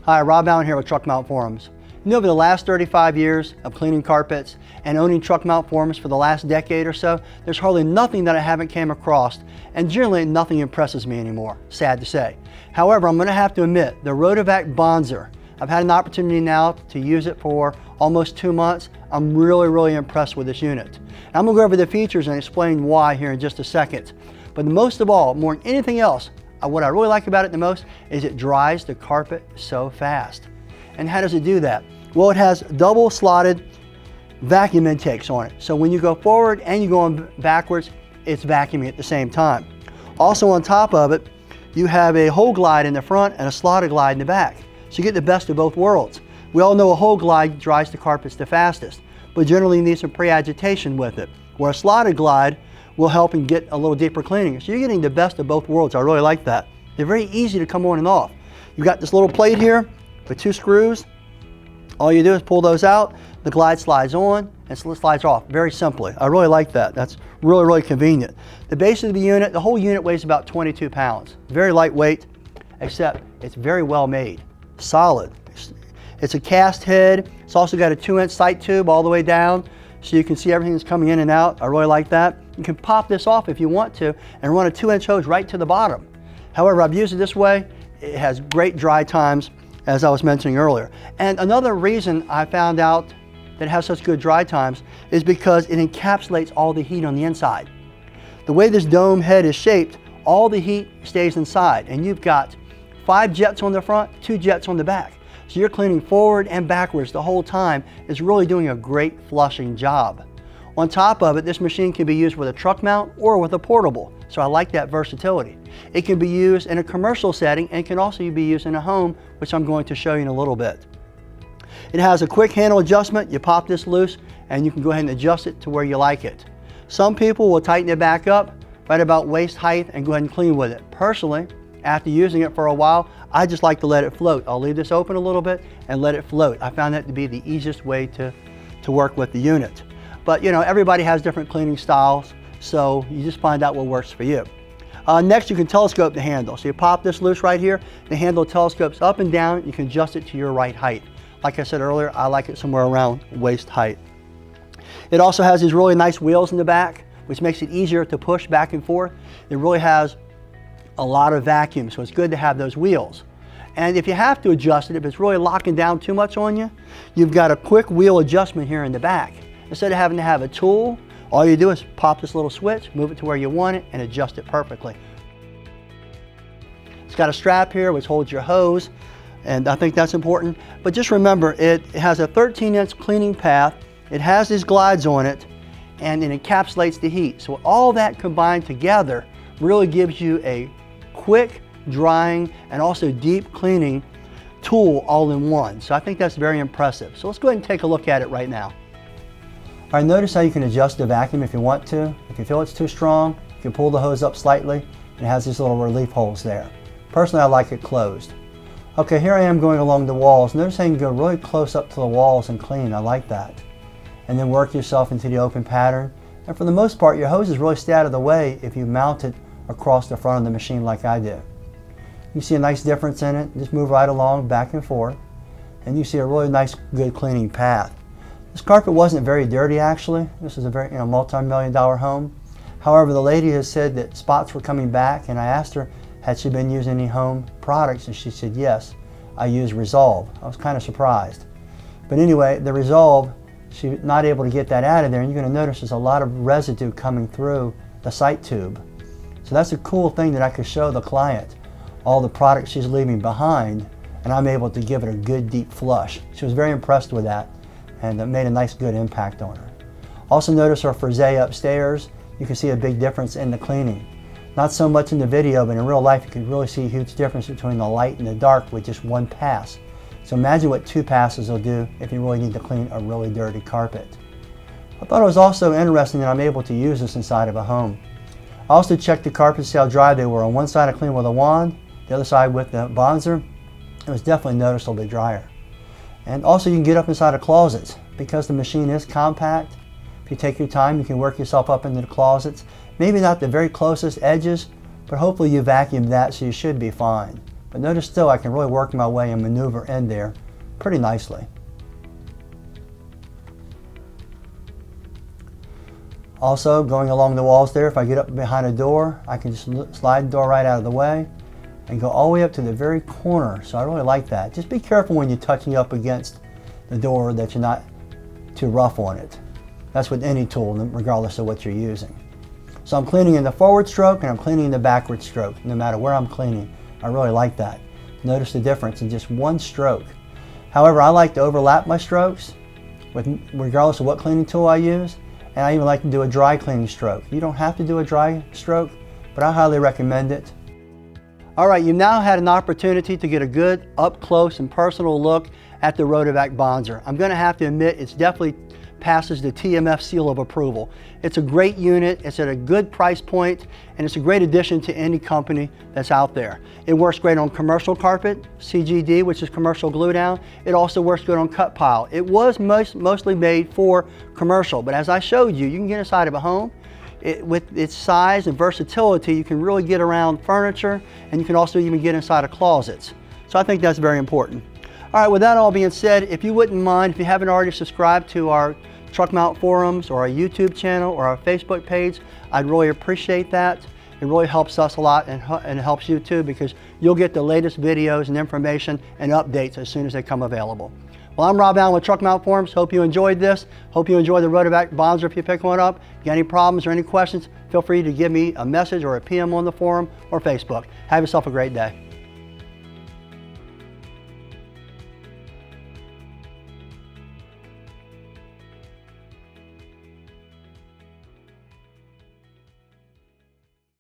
Hi, Rob Allen here with Truck Mount Forums. You know, over the last 35 years of cleaning carpets and owning truck mount forums for the last decade or so, there's hardly nothing that I haven't came across, and generally nothing impresses me anymore, sad to say. However, I'm going to have to admit, the Rotovac Bonzer, I've had an opportunity now to use it for almost 2 months. I'm really impressed with this unit. And I'm going to go over the features and explain why here in just a second. But most of all, more than anything else, what I really like about it the most is it dries the carpet so fast. And how does it do that? Well, it has double slotted vacuum intakes on it. So when you go forward and you go on backwards, it's vacuuming at the same time. Also on top of it, you have a hole glide in the front and a slotted glide in the back. So you get the best of both worlds. We all know a hole glide dries the carpets the fastest, but generally you need some pre-agitation with it, where a slotted glide will help and get a little deeper cleaning. So you're getting the best of both worlds. I really like that. They're very easy to come on and off. You've got this little plate here with 2 screws. All you do is pull those out, the glide slides on and slides off very simply. I really like that. That's really convenient. The base of the unit, the whole unit weighs about 22 pounds. Very lightweight, except it's very well made. Solid. It's a cast head. It's also got a 2-inch sight tube all the way down, so you can see everything that's coming in and out. I really like that. You can pop this off if you want to and run a 2-inch hose right to the bottom. However, I've used it this way. It has great dry times, as I was mentioning earlier. And another reason I found out that it has such good dry times is because it encapsulates all the heat on the inside. The way this dome head is shaped, all the heat stays inside, and you've got 5 jets on the front, 2 jets on the back. So you're cleaning forward and backwards the whole time. It's really doing a great flushing job. On top of it, this machine can be used with a truck mount or with a portable, so I like that versatility. It can be used in a commercial setting and can also be used in a home, which I'm going to show you in a little bit. It has a quick handle adjustment. You pop this loose and you can go ahead and adjust it to where you like it. Some people will tighten it back up right about waist height and go ahead and clean with it. Personally, after using it for a while, I just like to let it float. I'll leave this open a little bit and let it float. I found that to be the easiest way to work with the unit. But you know, everybody has different cleaning styles, so you just find out what works for you. Next, you can telescope the handle. So you pop this loose right here, the handle telescopes up and down. You can adjust it to your right height. Like I said earlier, I like it somewhere around waist height. It also has these really nice wheels in the back, which makes it easier to push back and forth. It really has a lot of vacuum, so it's good to have those wheels. And if you have to adjust it, if it's really locking down too much on you, you've got a quick wheel adjustment here in the back. Instead of having to have a tool, all you do is pop this little switch, move it to where you want it, and adjust it perfectly. It's got a strap here which holds your hose, and I think that's important. But just remember, it has a 13-inch cleaning path, it has these glides on it, and it encapsulates the heat. So all that combined together really gives you a quick drying and also deep cleaning tool all in one. So I think that's very impressive. So let's go ahead and take a look at it right now. All right, notice how you can adjust the vacuum if you want to. If you feel it's too strong, you can pull the hose up slightly, and it has these little relief holes there. Personally, I like it closed. Okay, here I am going along the walls. Notice how you can go really close up to the walls and clean. I like that. And then work yourself into the open pattern. And for the most part, your hoses really stay out of the way if you mount it across the front of the machine like I did. You see a nice difference in it. Just move right along, back and forth, and you see a really nice, good cleaning path. This carpet wasn't very dirty actually. This is a very multi-million-dollar home. However, the lady has said that spots were coming back, and I asked her had she been using any home products, and she said yes, I use Resolve. I was kind of surprised. But anyway, the Resolve, she's not able to get that out of there, and you're going to notice there's a lot of residue coming through the sight tube. So that's a cool thing that I could show the client, all the products she's leaving behind, and I'm able to give it a good deep flush. She was very impressed with that, and it made a nice good impact on her. Also notice our frise upstairs. You can see a big difference in the cleaning. Not so much in the video, but in real life you can really see a huge difference between the light and the dark with just one pass. So imagine what 2 passes will do if you really need to clean a really dirty carpet. I thought it was also interesting that I'm able to use this inside of a home. I also checked the carpets to see how dry they were. On one side I cleaned with a wand, the other side with the Bonzer. It was definitely noticeably drier. And also you can get up inside of closets. Because the machine is compact, if you take your time, you can work yourself up into the closets. Maybe not the very closest edges, but hopefully you vacuumed that, so you should be fine. But notice still I can really work my way and maneuver in there pretty nicely. Also, going along the walls there, if I get up behind a door, I can just slide the door right out of the way and go all the way up to the very corner. So I really like that. Just be careful when you're touching up against the door that you're not too rough on it. That's with any tool, regardless of what you're using. So I'm cleaning in the forward stroke and I'm cleaning in the backward stroke, no matter where I'm cleaning. I really like that. Notice the difference in just one stroke. However, I like to overlap my strokes regardless of what cleaning tool I use. And I even like to do a dry cleaning stroke. You don't have to do a dry stroke, but I highly recommend it. All right, you've now had an opportunity to get a good up close and personal look at the Rotovac Bonzer. I'm going to have to admit it's definitely passes the TMF seal of approval. It's a great unit, it's at a good price point, and it's a great addition to any company that's out there. It works great on commercial carpet, CGD, which is commercial glue down. It also works good on cut pile. It was mostly made for commercial, but as I showed you, you can get inside of a home. With its size and versatility, you can really get around furniture, and you can also even get inside of closets. So I think that's very important. All right, with that all being said, if you wouldn't mind, if you haven't already subscribed to our Truck Mount forums or our YouTube channel or our Facebook page, I'd really appreciate that. It really helps us a lot and it helps you too, because you'll get the latest videos and information and updates as soon as they come available. Well, I'm Rob Allen with Truck Mount Forums. Hope you enjoyed this. Hope you enjoyed the Rotovac Bonzer if you pick one up. If you got any problems or any questions, feel free to give me a message or a PM on the forum or Facebook. Have yourself a great day.